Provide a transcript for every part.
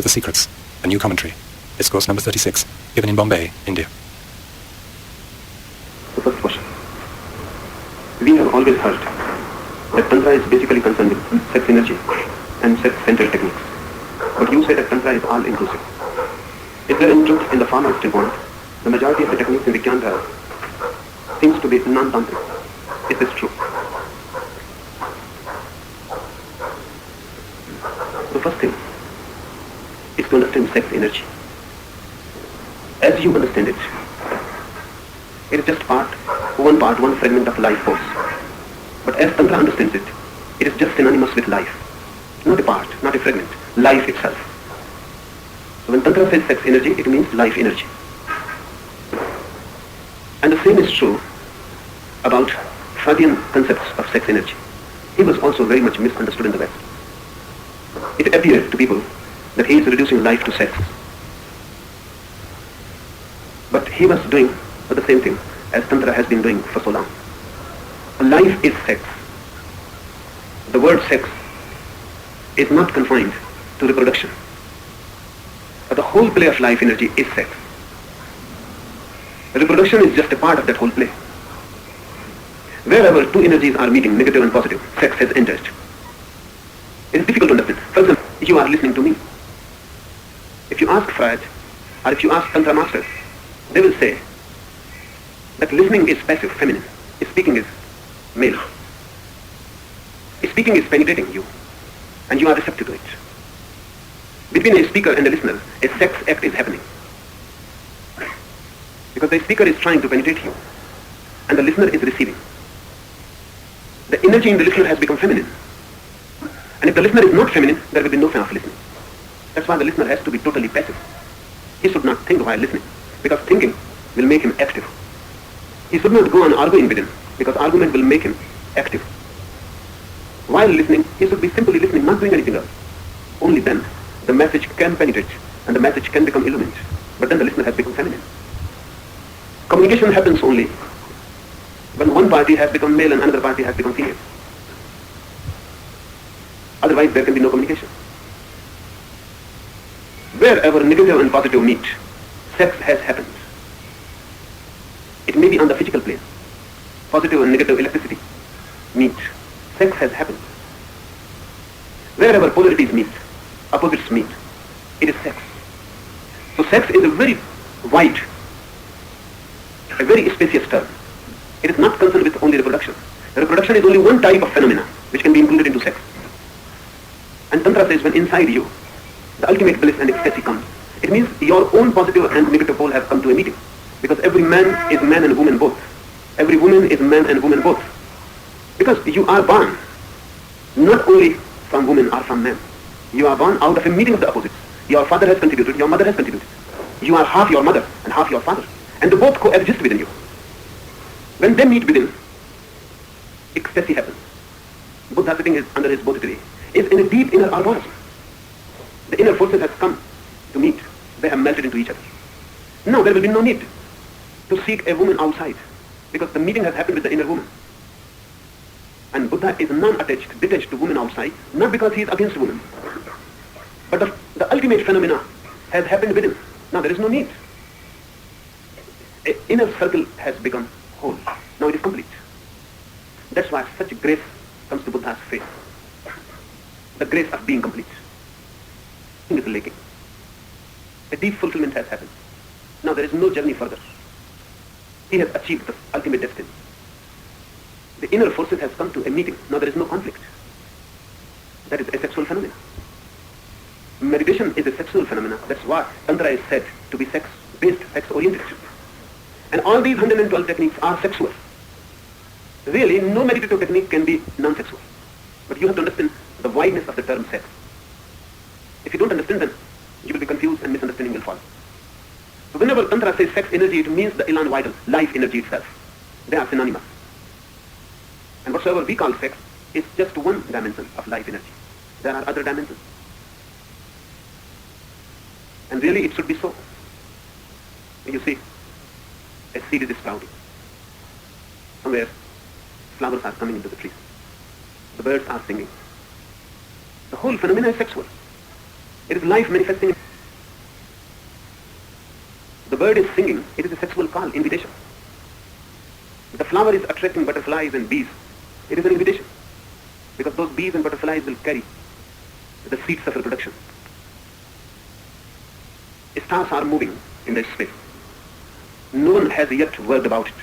the Secrets, a new commentary. Discourse number 36, given in Bombay, India. The first question. We have always heard that Tantra is basically concerned with sex energy and sex-centered techniques. But you say that Tantra is all-inclusive. Is there any truth in the former standpoint? The majority of the techniques in the Jnana seems to be non-tantric. Is this true? The first thing is to understand sex energy. As you understand it is just one fragment of life force. But as Tantra understands it, it is just synonymous with life. Not a part, not a fragment, life itself. So when Tantra says sex energy, it means life energy. And the same is true about Freudian concepts of sex energy. He was also very much misunderstood in the West. It appeared to people that he is reducing life to sex. But he was doing the same thing as Tantra has been doing for so long. Life is sex. The word sex is not confined to reproduction. But the whole play of life energy is sex. Reproduction is just a part of that whole play. Wherever two energies are meeting, negative and positive, sex has entered. It is difficult to understand. For example, you are listening to me. If you ask Freud, or if you ask Tantra masters, they will say that listening is passive, feminine. Speaking is male. Speaking is penetrating you, and you are receptive to it. Between a speaker and a listener, a sex act is happening. Because the speaker is trying to penetrate you, and the listener is receiving. The energy in the listener has become feminine. And if the listener is not feminine, there will be no fun of listening. That's why the listener has to be totally passive. He should not think while listening, because thinking will make him active. He should not go on arguing with him, because argument will make him active. While listening, he should be simply listening, not doing anything else. Only then the message can penetrate, and the message can become illumined. But then the listener has become feminine. Communication happens only when one party has become male and another party has become female. Otherwise, there can be no communication. Wherever negative and positive meet, sex has happened. It may be on the physical plane. Positive and negative electricity meet. Sex has happened. Wherever polarities meet, opposites meet, it is sex. So sex is a very wide, a very spacious term. It is not concerned with only reproduction. Reproduction is only one type of phenomena which can be included into sex. And Tantra says when inside you, the ultimate bliss and ecstasy comes, it means your own positive and negative pole have come to a meeting. Because every man is man and woman both. Every woman is man and woman both. Because you are born not only from woman or from man. You are born out of a meeting of the opposites. Your father has contributed, your mother has contributed. You are half your mother and half your father. And they both coexist within you. When they meet within, ecstasy happens. Buddha sitting under his Bodhi tree is in a deep inner orgasm. The inner forces have come to meet. They have melted into each other. Now there will be no need to seek a woman outside, because the meeting has happened with the inner woman. And Buddha is non-attached, detached to woman outside, not because he is against women. But the ultimate phenomena has happened within. Now there is no need. An inner circle has become whole. Now it is complete. That's why such grace comes to Buddha's face. The grace of being complete. It is lacking. A deep fulfillment has happened. Now there is no journey further. He has achieved the ultimate destiny. The inner forces has come to a meeting. Now there is no conflict. That is a sexual phenomenon. Meditation is a sexual phenomenon. That's why Tantra is said to be sex-based, sex-oriented. And all these 112 techniques are sexual. Really, no meditative technique can be non-sexual. But you have to understand the wideness of the term sex. If you don't understand them, you will be confused and misunderstanding will follow. So whenever Tantra says sex energy, it means the elan vital, life energy itself. They are synonymous. And whatsoever we call sex is just one dimension of life energy. There are other dimensions. And really it should be so. You see, a seed is sprouting. Somewhere, flowers are coming into the trees. The birds are singing. The whole phenomena is sexual. It is life manifesting. The bird is singing. It is a sexual call, invitation. The flower is attracting butterflies and bees. It is an invitation. Because those bees and butterflies will carry the seeds of reproduction. Stars are moving in the space. No one has yet worked about it.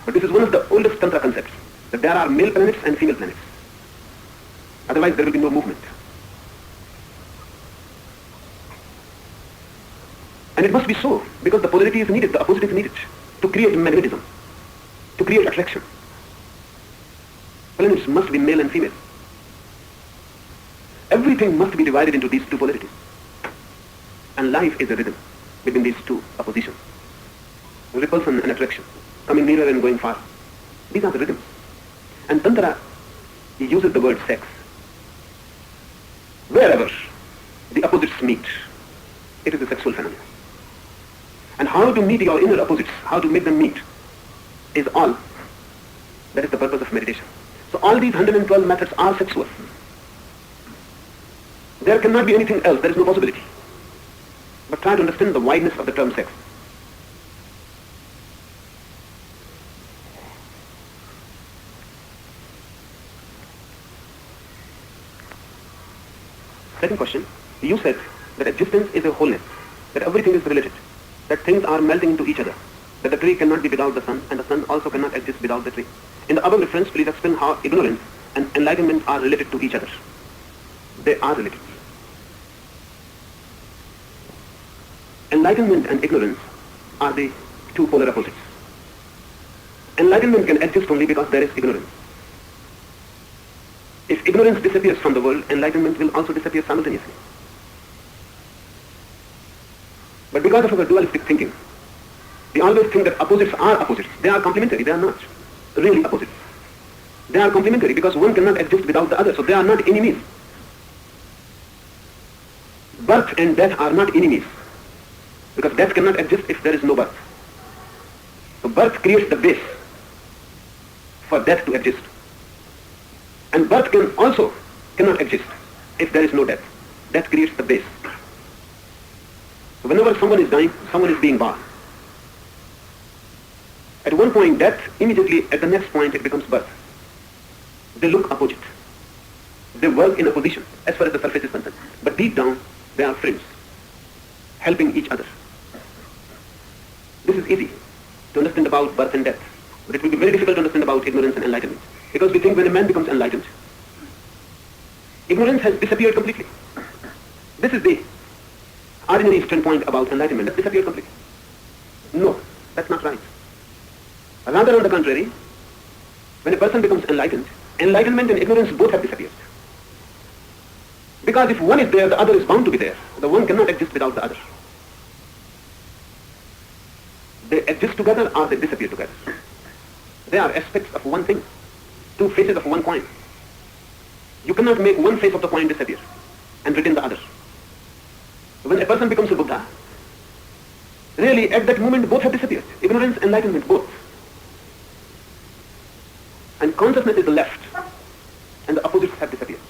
But this is one of the oldest Tantra concepts, that there are male planets and female planets. Otherwise there will be no movement. And it must be so, because the polarity is needed, the opposite is needed, to create magnetism, to create attraction. Planets must be male and female. Everything must be divided into these two polarities. And life is a rhythm between these two oppositions. Repulsion and attraction, coming nearer and going far. These are the rhythms. And Tantra uses the word sex. Wherever the opposites meet, it is a sexual phenomenon. And how to meet your inner opposites, how to make them meet, is all. That is the purpose of meditation. So all these 112 methods are sexual. There cannot be anything else, there is no possibility. But try to understand the wideness of the term sex. Second question, you said that existence is a wholeness, that everything is related, that things are melting into each other, that the tree cannot be without the sun, and the sun also cannot exist without the tree. In the above reference, please explain how ignorance and enlightenment are related to each other. They are related. Enlightenment and ignorance are the two polar opposites. Enlightenment can exist only because there is ignorance. If ignorance disappears from the world, enlightenment will also disappear simultaneously. But because of our dualistic thinking, we always think that opposites are opposites. They are complementary. They are not really opposites. They are complementary because one cannot exist without the other. So they are not enemies. Birth and death are not enemies, because death cannot exist if there is no birth. So birth creates the base for death to exist. And birth cannot exist if there is no death. Death creates the base. So whenever someone is dying, someone is being born. At one point death, immediately at the next point it becomes birth. They look opposite. They work in opposition as far as the surface is concerned. But deep down, they are friends, helping each other. This is easy to understand about birth and death. But it will be very difficult to understand about ignorance and enlightenment. Because we think when a man becomes enlightened, ignorance has disappeared completely. This is the ordinary standpoint about enlightenment. It disappeared completely. No, that's not right. Rather on the contrary, when a person becomes enlightened, enlightenment and ignorance both have disappeared. Because if one is there, the other is bound to be there. The one cannot exist without the other. They exist together or they disappear together. They are aspects of one thing, two faces of one coin. You cannot make one face of the coin disappear and retain the other. When a person becomes a Buddha, really at that moment both have disappeared. Ignorance, enlightenment, both. And consciousness is left and the opposites have disappeared.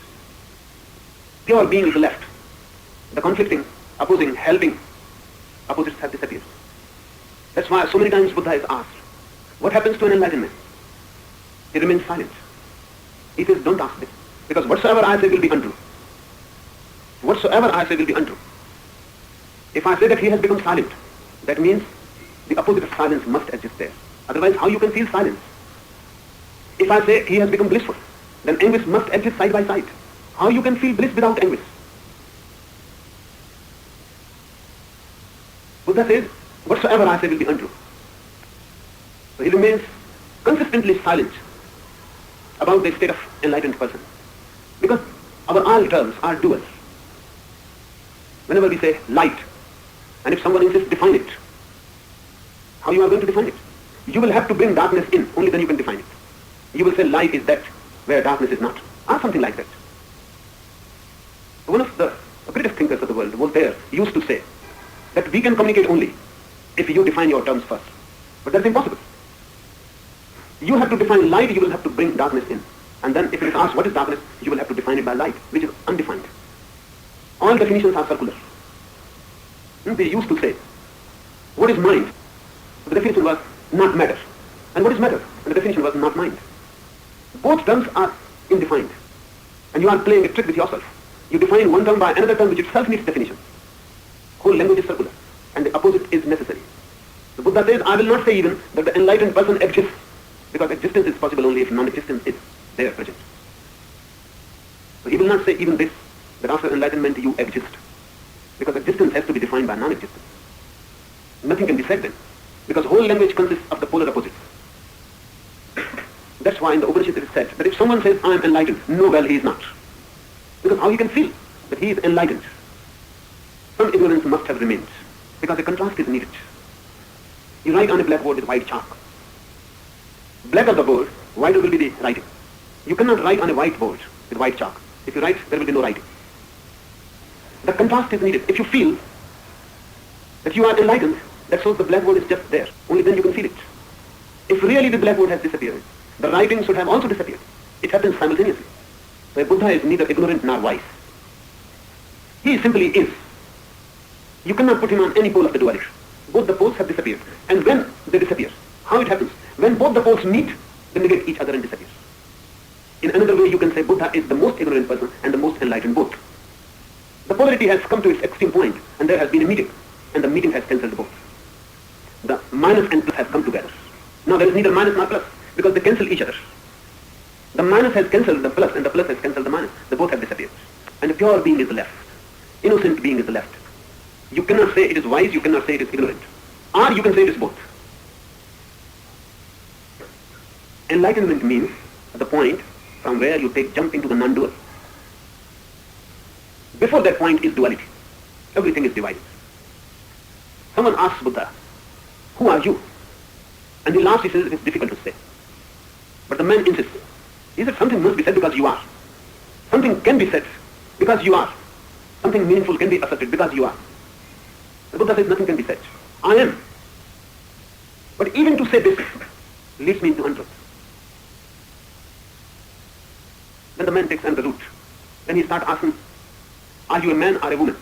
Pure being is left. The conflicting, opposing, helping opposites have disappeared. That's why so many times Buddha is asked, what happens to an enlightenment? He remains silent. He says, don't ask me, because whatsoever I say will be untrue. Whatsoever I say will be untrue. If I say that he has become silent, that means the opposite of silence must exist there. Otherwise, how you can feel silence? If I say he has become blissful, then anguish must exist side by side. How you can feel bliss without anguish? Buddha says, whatsoever I say will be untrue. So he remains consistently silent about the state of enlightened person. Because our all terms are dual. Whenever we say light, and if someone insists define it, how you are going to define it? You will have to bring darkness in, only then you can define it. You will say light is that where darkness is not, or something like that. One of the greatest thinkers of the world, Voltaire, used to say that we can communicate only if you define your terms first. But that's impossible. You have to define light, you will have to bring darkness in. And then if it is asked what is darkness, you will have to define it by light, which is undefined. All definitions are circular. They used to say, what is mind? The definition was not matter. And what is matter? And the definition was not mind. Both terms are indefined. And you are playing a trick with yourself. You define one term by another term which itself needs definition. Whole language is circular. And the opposite is necessary. The Buddha says, I will not say even that the enlightened person exists, because existence is possible only if non-existence is there present. So he will not say even this, that after enlightenment you exist, because existence has to be defined by non-existence. Nothing can be said then, because whole language consists of the polar opposites. That's why in the Upanishad it is said that if someone says, I am enlightened, no, well, he is not. Because how he can feel that he is enlightened? Some ignorance must have remained, because a contrast is needed. You write on a blackboard with white chalk. Black of the board, white will be the writing. You cannot write on a white board with white chalk. If you write, there will be no writing. The contrast is needed. If you feel that you are enlightened, that shows the blackboard is just there. Only then you can feel it. If really the blackboard has disappeared, the writing should have also disappeared. It happens simultaneously. So a Buddha is neither ignorant nor wise. He simply is. You cannot put him on any pole of the duality. Both the poles have disappeared. And when they disappear, how it happens? When both the poles meet, they negate each other and disappear. In another way, you can say Buddha is the most ignorant person and the most enlightened both. The polarity has come to its extreme point, and there has been a meeting, and the meeting has cancelled both. The minus and plus have come together. Now there is neither minus nor plus, because they cancel each other. The minus has cancelled the plus, and the plus has cancelled the minus. They both have disappeared. And the pure being is left. Innocent being is left. You cannot say it is wise, you cannot say it is ignorant. Or you can say it is both. Enlightenment means the point from where you jump into the non-dual. Before that point is duality. Everything is divided. Someone asks Buddha, who are you? And the last he says it is difficult to say. But the man insists. He said something must be said because you are. Something can be said because you are. Something meaningful can be asserted because you are. The Buddha says nothing can be said. I am. But even to say this leads me into untruth. Then the man takes another route. Then he starts asking, are you a man or a woman?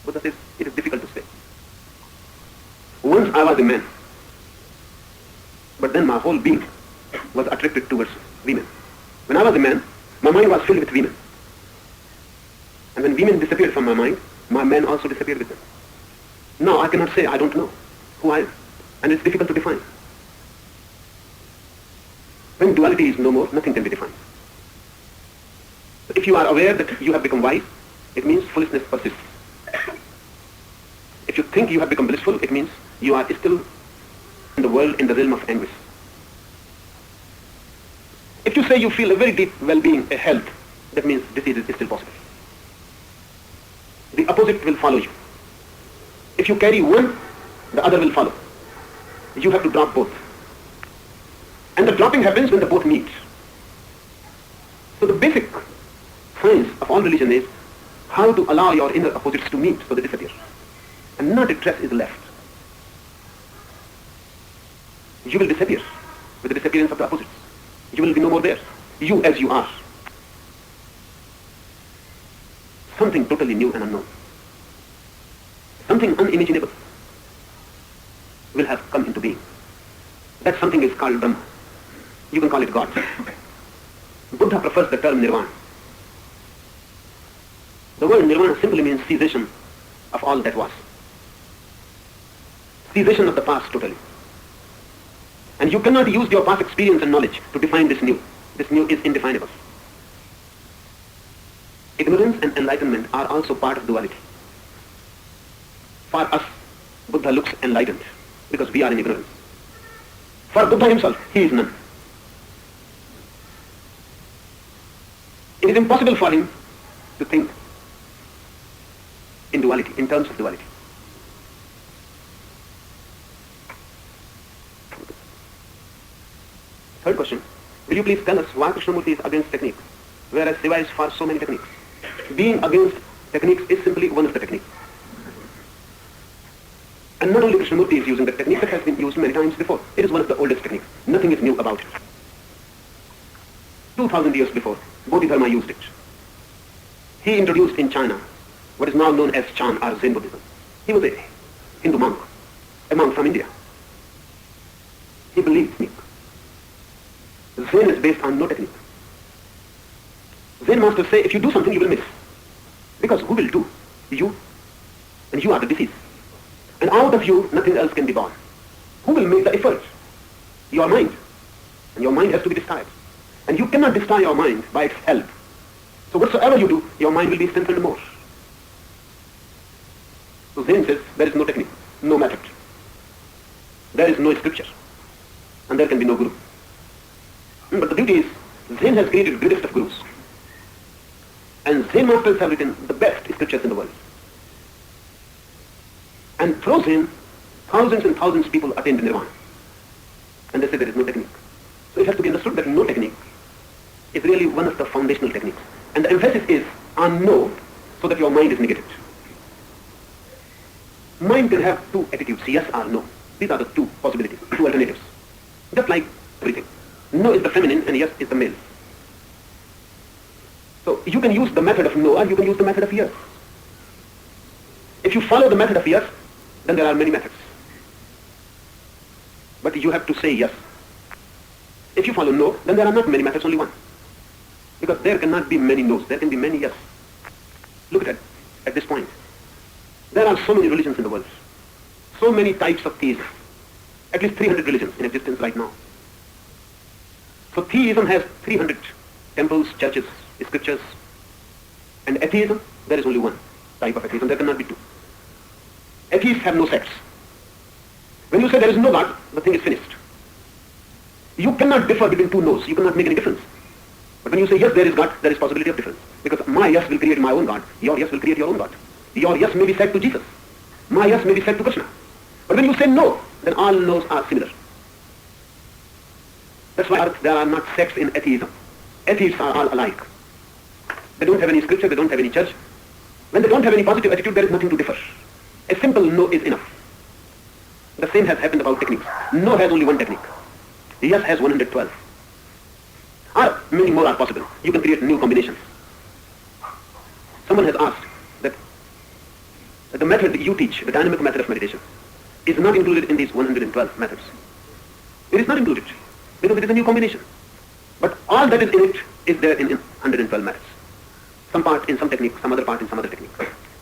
Buddha says, it is difficult to say. Once I was a man, but then my whole being was attracted towards women. When I was a man, my mind was filled with women. And when women disappeared from my mind, my man also disappeared with them. Now I cannot say I don't know who I am, and it's difficult to define. When duality is no more, nothing can be defined. If you are aware that you have become wise, it means foolishness persists. If you think you have become blissful, it means you are still in the world, in the realm of anguish. If you say you feel a very deep well-being, a health, that means disease is still possible. The opposite will follow you. If you carry one, the other will follow. You have to drop both. And the dropping happens when the both meet. So the basic science of all religion is how to allow your inner opposites to meet so they disappear. And not a trace is left. You will disappear with the disappearance of the opposites. You will be no more there. You as you are. Something totally new and unknown. Something unimaginable will have come into being. That something is called Brahma. You can call it God. Buddha prefers the term nirvana. The word nirvana simply means cessation of all that was. Cessation of the past totally. And you cannot use your past experience and knowledge to define this new. This new is indefinable. Ignorance and enlightenment are also part of duality. For us, Buddha looks enlightened because we are in ignorance. For Buddha himself, he is none. It is impossible for him to think in duality, in terms of duality. Third question, will you please tell us why Krishnamurti is against technique, whereas Shiva is for so many techniques? Being against techniques is simply one of the techniques. And not only Krishnamurti is using the technique that has been used many times before. It is one of the oldest techniques. Nothing is new about it. 2000 years before, Bodhidharma used it. He introduced in China what is now known as Chan or Zen Buddhism. He was a Hindu monk, a monk from India. He believed technique. Zen is based on no technique. Zen masters say if you do something you will miss. Because who will do? You. And you are the disease. And out of you nothing else can be born. Who will make the effort? Your mind. And your mind has to be destroyed. And you cannot destroy your mind by its help. So whatsoever you do, your mind will be strengthened more. So Zen says there is no technique, no method. There is no scripture. And there can be no guru. But the beauty is, Zen has created the greatest of gurus. And Zen masters have written the best scriptures in the world. And through Zen, thousands and thousands of people attained nirvana. And they say there is no technique. So it has to be understood that no technique is really one of the foundational techniques. And the emphasis is on no, so that your mind is negated. Mind can have two attitudes, yes or no. These are the two possibilities, two alternatives. Just like everything. No is the feminine and yes is the male. So you can use the method of no or you can use the method of yes. If you follow the method of yes, then there are many methods. But you have to say yes. If you follow no, then there are not many methods, only one. Because there cannot be many no's, there can be many yes. Look at this point. There are so many religions in the world. So many types of theism. At least 300 religions in existence right now. So theism has 300 temples, churches, scriptures. And atheism, there is only one type of atheism. There cannot be two. Atheists have no sects. When you say there is no God, the thing is finished. You cannot differ between two no's. You cannot make any difference. But when you say yes, there is God, there is possibility of difference. Because my yes will create my own God. Your yes will create your own God. Your yes may be said to Jesus. My yes may be said to Krishna. But when you say no, then all no's are similar. That's why there are not sects in atheism. Atheists are all alike. They don't have any scripture, they don't have any church. When they don't have any positive attitude, there is nothing to differ. A simple no is enough. The same has happened about techniques. No has only one technique. Yes has 112. Or many more are possible. You can create new combinations. Someone has asked that the method you teach, the dynamic method of meditation, is not included in these 112 methods. It is not included because it is a new combination. But all that is in it is there in 112 methods. Some part in some technique, some other part in some other technique.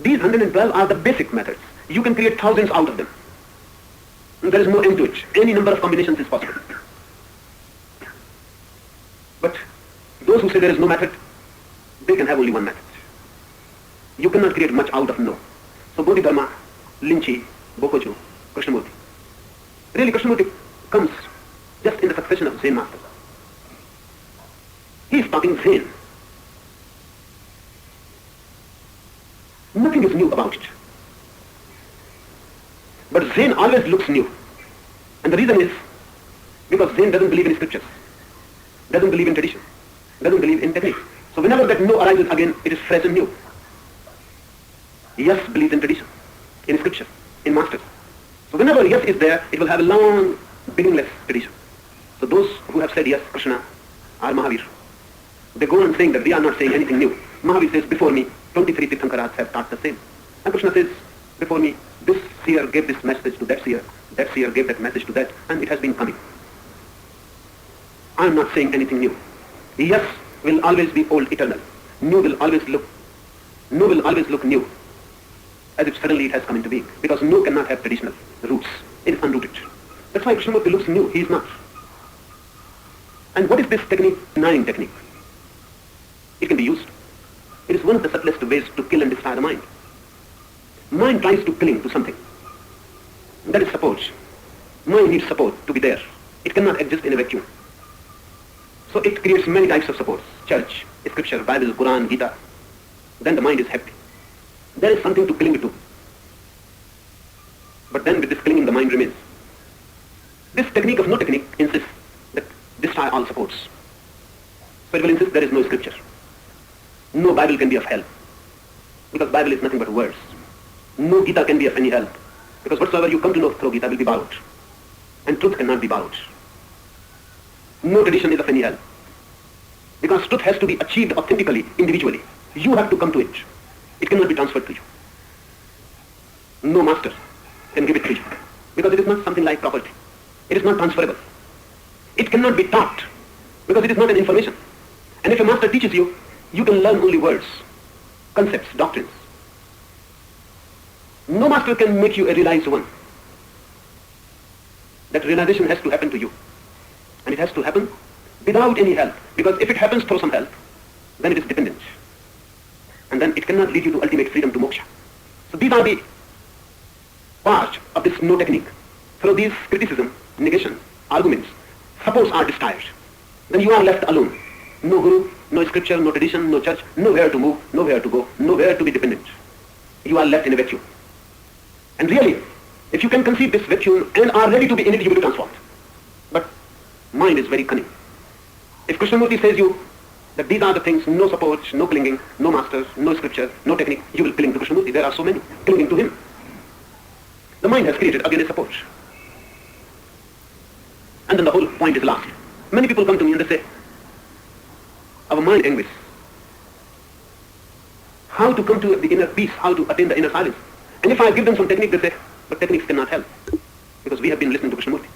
These 112 are the basic methods. You can create thousands out of them. And there is no end to it. Any number of combinations is possible. But those who say there is no method, they can have only one method. You cannot create much out of no. So Bodhidharma, Linchi, Bokoju, Krishnamurti. Really Krishnamurti comes just in the succession of Zen masters. He is talking Zen. Nothing is new about it. But Zen always looks new. And the reason is because Zen doesn't believe in scriptures, doesn't believe in tradition, doesn't believe in technique. So whenever that no arises again, it is fresh and new. Yes believes in tradition, in scripture, in masters. So whenever yes is there, it will have a long, beginningless tradition. So those who have said yes, Krishna or Mahavir, they go on saying that we are not saying anything new. Mahavir says, before me, 23 Tirthankaras have taught the same. And Krishna says, before me, this seer gave this message to that seer gave that message to that, and it has been coming. I am not saying anything new. Yes will always be old, eternal. New will always look new, as if suddenly it has come into being. Because new cannot have traditional roots. It is unrooted. That's why Krishnamurti looks new. He is not. And what is this technique? Denying technique. It can be used. It is one of the subtlest ways to kill and destroy the mind. Mind tries to cling to something. That is support. Mind needs support to be there. It cannot exist in a vacuum. So it creates many types of supports. Church, scripture, Bible, Quran, Gita. Then the mind is happy. There is something to cling to. But then with this clinging, the mind remains. This technique of no technique insists that destroy all supports. So it will insist there is no scripture. No Bible can be of help. Because Bible is nothing but words. No Gita can be of any help. Because whatsoever you come to know through Gita will be borrowed. And truth cannot be borrowed. No tradition is of any help. Because truth has to be achieved authentically, individually. You have to come to it. It cannot be transferred to you. No master can give it to you because it is not something like property. It is not transferable. It cannot be taught because it is not an information. And if a master teaches you, you can learn only words, concepts, doctrines. No master can make you a realized one. That realization has to happen to you. And it has to happen without any help. Because if it happens through some help, then it is dependent. And then it cannot lead you to ultimate freedom, to moksha. So these are the part of this no technique. Through these criticism, negation, arguments, suppose are desired, then you are left alone. No guru, no scripture, no tradition, no church, nowhere to move, nowhere to go, nowhere to be dependent. You are left in a vacuum. And really, if you can conceive this vacuum and are ready to be in it, you will be transformed. But mind is very cunning. If Krishnamurti says you that these are the things, no support, no clinging, no masters, no scripture, no technique, you will cling to Krishnamurti. There are so many clinging to him. The mind has created again a support. And then the whole point is lost. Many people come to me and they say, our mind anguish. How to come to the inner peace, how to attain the inner silence. And if I give them some technique, they say, but techniques cannot help. Because we have been listening to Krishnamurti.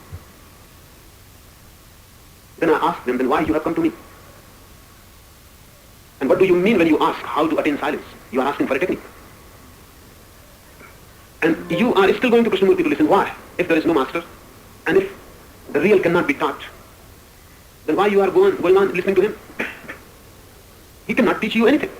Then I ask them, then why you have come to me? And what do you mean when you ask how to attain silence? You are asking for a technique. And you are still going to Krishnamurti to listen. Why? If there is no master, and if the real cannot be taught, then why you are going on listening to him? He cannot teach you anything.